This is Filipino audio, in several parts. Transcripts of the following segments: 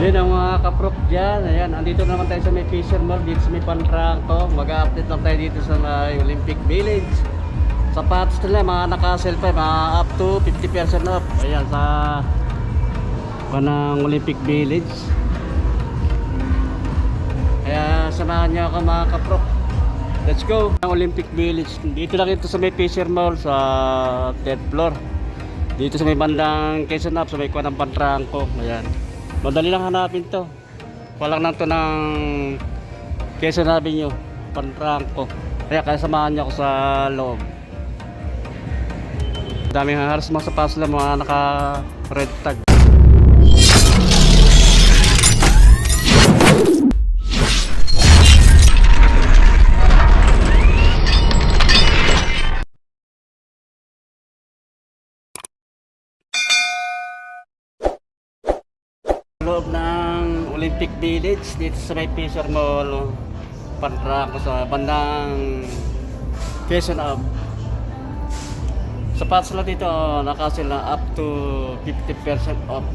Yun ang mga kaprop dyan. Ayan, andito naman tayo sa may Fisher Mall, dito sa may Panrangco. Mag-update lang tayo dito sa may Olympic Village. Sapatos nila, mga naka-sale pa, mga up to 50% off. Ayan, sa panang Olympic Village. Kaya samahan nyo ako mga kaprop. Let's go! Ang Olympic Village, dito lang ito sa may Fisher Mall, sa 3rd floor. Dito sa may bandang Quezon Up, sa may kuwan ng Panrangco. Ayan. Madali lang hanapin to. Walang lang to ng Quezon Avenue, Panrangco. Kaya samahan niyo ako sa loob. Daming halos mga sapatos lang, mga naka red tag. Loob ng Olympic Village dito sa may Fisher Mall, Panrangco, sa bandang Quezon Up. Sapatos lang dito, nakasil na up to 50% off.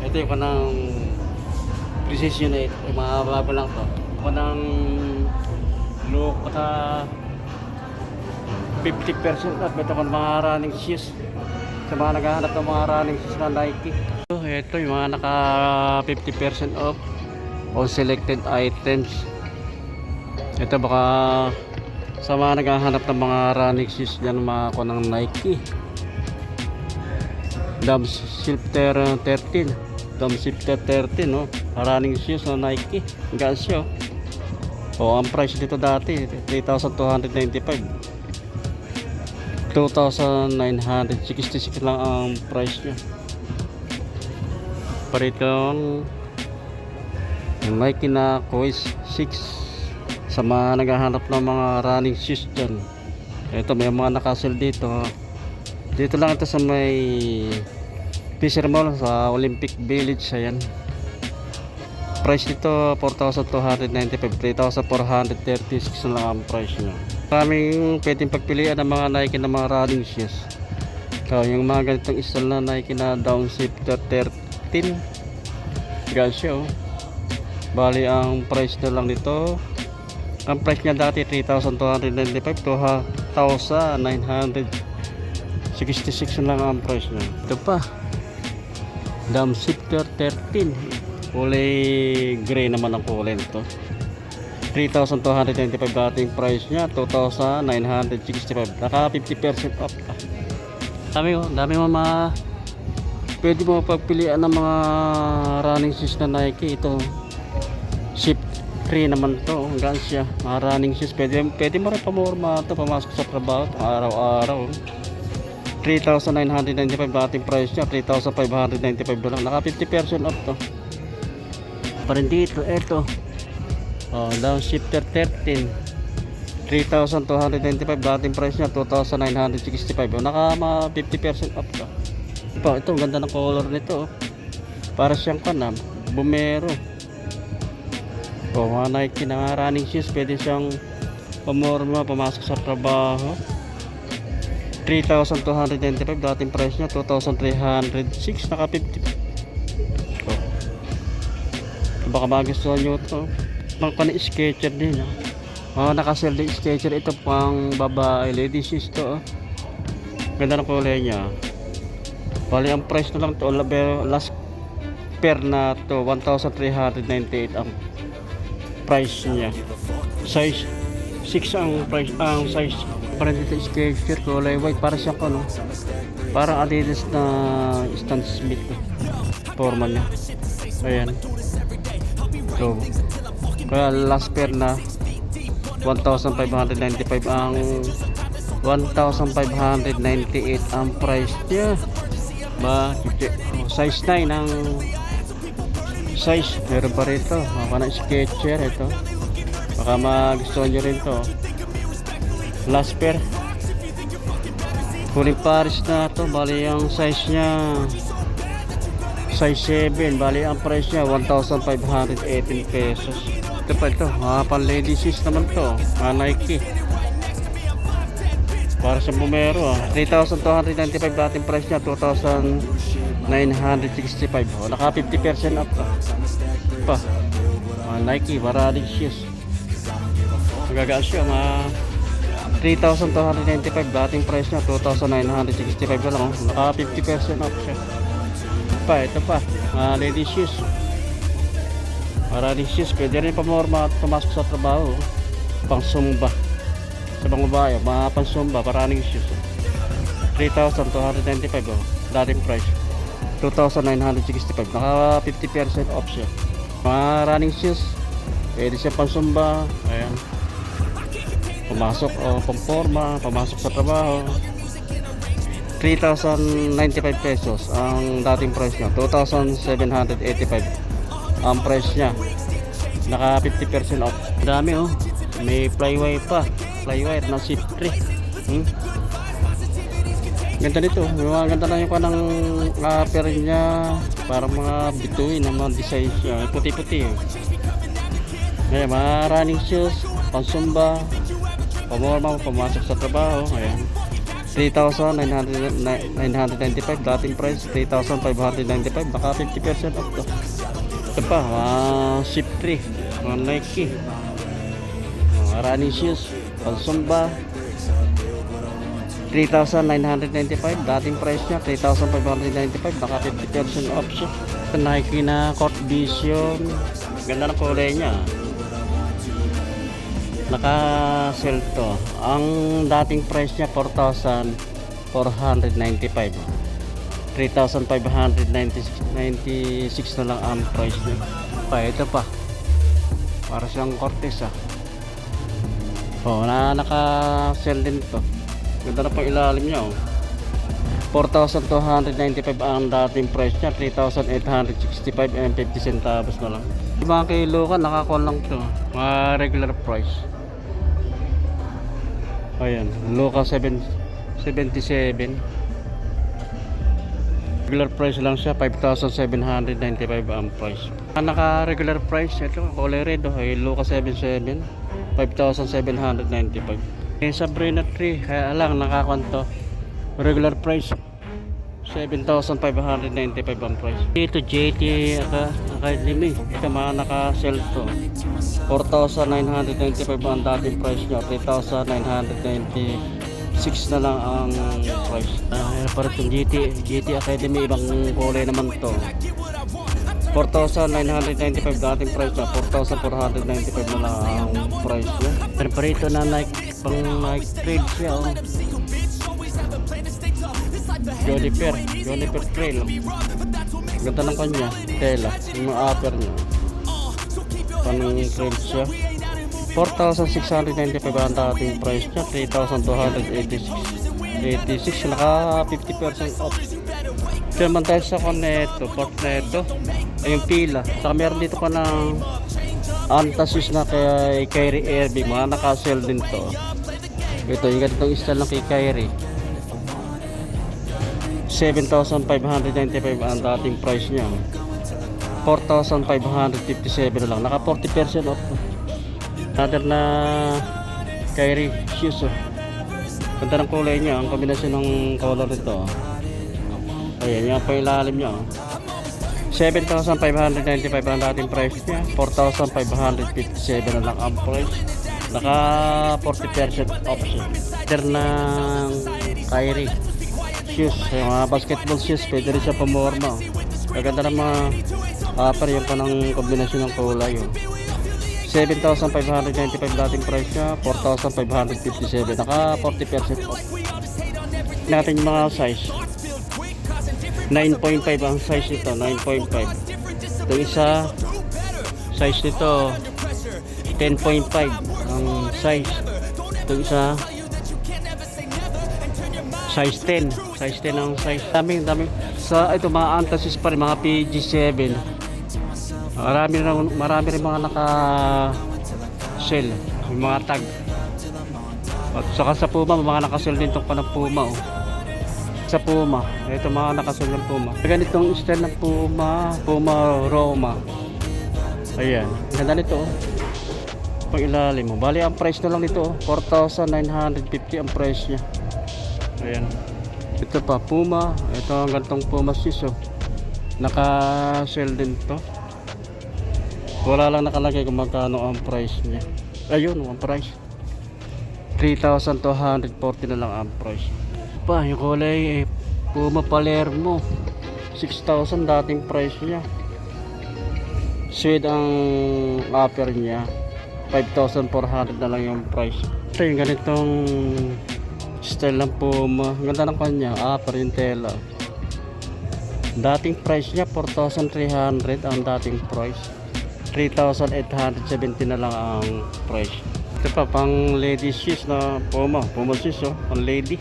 Ito yung kanang precision 8, yung mga bago lang to. Kanang look ka 50% off. Ito kan mga running shoes, sa mga naghahanap ng mga running shoes na Nike. Ito yung mga naka 50% off on selected items. Ito baka sa mga naghahanap ng mga running shoes dyan, mga ako ng Nike. Dam Shifter 13, Dam Shifter 13, no? Running shoes ng Nike. Hanggang siya. Ang price dito dati 3,295. 2,966 lang ang price nyo. Paritong yung Nike na Cois 6 sa mga naghahanap ng mga running shoes dyan. Ito may mga nakasell dito. Dito lang ito sa may Fisher Mall sa Olympic Village. Ayan, price nito 4,295, 3,436 na lang ang price nyo. Maraming pwedeng pagpilian ng mga Nike na mga running shoes. So, yung mga ganitong style na Nike na Down Shifter 13 gasyo, bali ang price na lang nito, ang price niya dati 3,295, 2,966 na lang ang price niya. Ito pa, Down Shifter 13, kulay gray naman ang kulay nito. 3,295 dating price niya, 2,965, naka 50% off. Dami mo mga pwede mo pagpilian ng mga running shoes na Nike. Ito Shift 3 naman to, hanggang siya mga running shoes. Pwede mo rin pamorma ito, pamasok sa trabaho araw-araw. 3,995 dating price niya, 3,595 lang, naka 50% off to. Pa rin dito, eto Down Shifter 13, 3,295 dating price niya, 2,965, naka 50% off to. Ito, ganda ng color nito. Para siyang kanam bumero. Mga Nike na running shoes, pwede siyang pamorma, pamasok sa trabaho. 3,295 dating price niya, 2,306, naka 50. Baka magustuhan nyo ito. Pang Skechers din. Nakasell din Skechers. Ito pang babae, ladies shoes to. Ganda ng kulay niya. Bali ang price na lang to, last pair na to 1,398 ang price niya. Size 6 ang price, ang size. Parang dito Skechers, kulay white, para siyang ano, parang Adidas na Stan Smith forma niya. Ayan. So, kaya last pair na 1,595 ang 1,598 ang price niya. Size 9 ang size. Meron pa rito mga Skechers. Ito baka magustuhan nyo rin to. Last pair, kuling Paris na to. Bali ang size nya size 7. Bali ang price nya 1,518 pesos. Ito pa ito, mga pan ladies shoes naman to, mga Nike. Para sa bumero 3,295 dating price niya, 2,965. Naka 50% up pa. Nike, Running shoes. Magagaan siya, 3,295 dating price niya, 2,965 na lang. Naka 50% up siya. Ito pa, ladies shoes. Running shoes, pwede rin pamorma at pumasok sa trabaho. Pang sumba. Sa mga babae, mga pansumba, running shoes. 3,295 dating price, 2,965. Naka 50% off siya. Mga running shoes, pwede siya pansumba. Ayan, pumasok o pamporma, pumasok sa trabaho. 3,095 pesos ang dating price niya, 2,785 ang price niya. Naka 50% off. Dami may flywire pa, flywire na zip 3. Ganda nito, may mga ganda na yung kanang upper niya, parang mga bituin ng mga design siya, puti-puti. Ayan, mga running shoes, pansumba, pamorma, pumasok sa trabaho. Ayan, 3,995 dating price, 3,595. Baka 50% off to. Ito pa, zip 3, mga Nike, mga running shoes, pansumba, 3,995 dating price niya, 3,595. Baka 50% off siya. Nike na Court Vision, ganda ng kulay niya. Naka-sell to. Ang dating price niya 4,495. 3,596 na lang ang price niya. Ito pa, para siyang Cortez naka-sell din to. Ganda na pang ilalim niya 4,295 ang dating price niya, 3,865 and 50 centavos na lang. Mga kilo ka, naka-call lang to. Mga regular price. Ayan, Luca 777. Regular price lang siya, 5,795 ang price. Naka regular price, ito kulay red Luca 77, 5,795. Sabrina 3, kaya lang nakakanto. Regular price 7,595 ang price. Dito JT Academy, ito mga naka-sell to, 4,995 ang dating price niya, 3,996 na lang ang price. Para itong GT Academy, ibang kulay naman to. 4,995 dating price niya, 4,495 na lang ang price niya. Pero parito na Nike, pang Nike trade siya Juniper trail. Ganda ng kanya, tela, yung upper niya, pang trail siya. 4,695 ang dating price niya, 3,286. Naka 50% off. Ito naman tayo sa port neto, yung pila. Saka meron dito pa ng Antasis na kay Kyrie Irving, mga naka-sell din to. Ito yung ganitong style ng kay Kyrie, 7,595 ang dating price niya, 4,557 na lang. Naka 40% off. Another na Kyrie shoes Ganda ng kulay niya, ang kombinasyon ng color nito. Ayan, yan pa yung ilalim niya 7,595 ang dating price niya, 4,557 na lang ang price. Naka 40% off siya. There ng Kyrie shoes, yung mga basketball shoes, pwede rin siya pamorma. Maganda ng mga upper, yung panang kombinasyon ng kulay 7,595 dating price niya, 4,557. Naka 40% off. Natin yung mga size, 9.5 ang size nito, 9.5. Ito isa, size nito 10.5 ang size. Ito isa, size 10 ang size. Daming sa ito, mga Antasis pa rin, mga PG7. Marami rin mga naka sell, yung mga tag. At saka sa Puma, mga naka-sell din itong panang Puma sa Puma, ito mga naka-sell ng Puma. Ganitong style ng Puma Roma. Ayan, ganda nito pang ilalim mo. Bali ang price na lang nito 4,950 ang price niya. Ayan. Ito pa, Puma. Ito ang gantong Puma shoes, oh. Naka-sell din to. Wala lang nakalagay kung magkano ang price niya. Ayun, ang price. 3,240 na lang ang price. Pa, yung kulay, Puma Palermo. 6,000 dating price niya. Suede ang upper niya. 5,400 na lang yung price. Ito yung ganitong style ng Puma. Ganda ng kanya, upper yung tela. Dating price niya 4,300 ang dating price. 3,870 na lang ang price. Ito pa pang lady shoes na Puma shoes, oh, pang lady.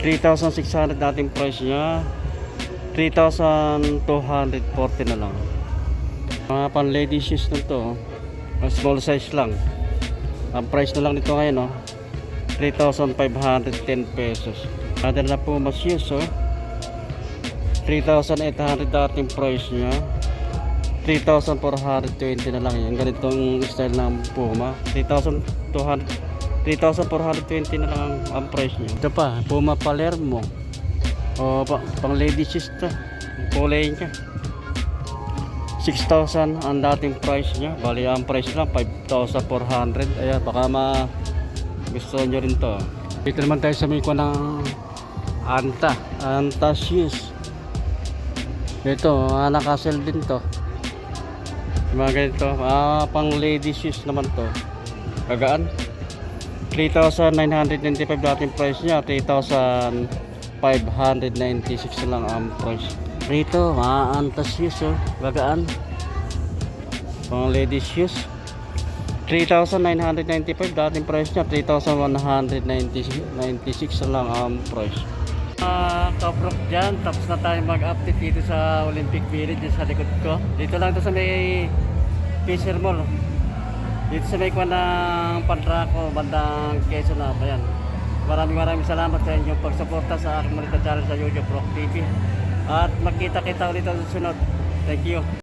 3,600 dating price niya. 3,240 na lang. Mga pang lady shoes na to, small size lang. Ang price na lang nito ngayon, oh, 3,510 pesos. Other na Puma shoes, oh, 3,800 dating price niya. 3,420 na lang yan. Ganitong style ng Puma. 3,420 na lang ang price niya. Ito pa, Puma Palermo. O, pang lady shoes to. Kulay niya 6,000 ang dating price niya. Bali ang price lang 5,400. Ayan, baka gusto nyo rin to. Dito naman tayo sa miko ng Anta shoes. Ito, nakasell din to. Mga ganito, pang lady shoes naman to. Gagaan 3,995 dating price niya. 3,596 lang ang price. Rito, Anta shoes, oh, gagaan. Pang lady shoes 3,995 dating price niya. 3,196 lang ang price. Kaprok dyan, tapos na tayo mag-update dito sa Olympic Village sa likod ko. Dito lang to sa may Fisher Mall, dito sa may kuwan ng Pandraco, bandang Quezon na. Ayan, maraming salamat sa inyong pagsuporta sa aking Malita Channel sa YouTube, Rock TV. At magkita-kita ulit sa susunod. Thank you.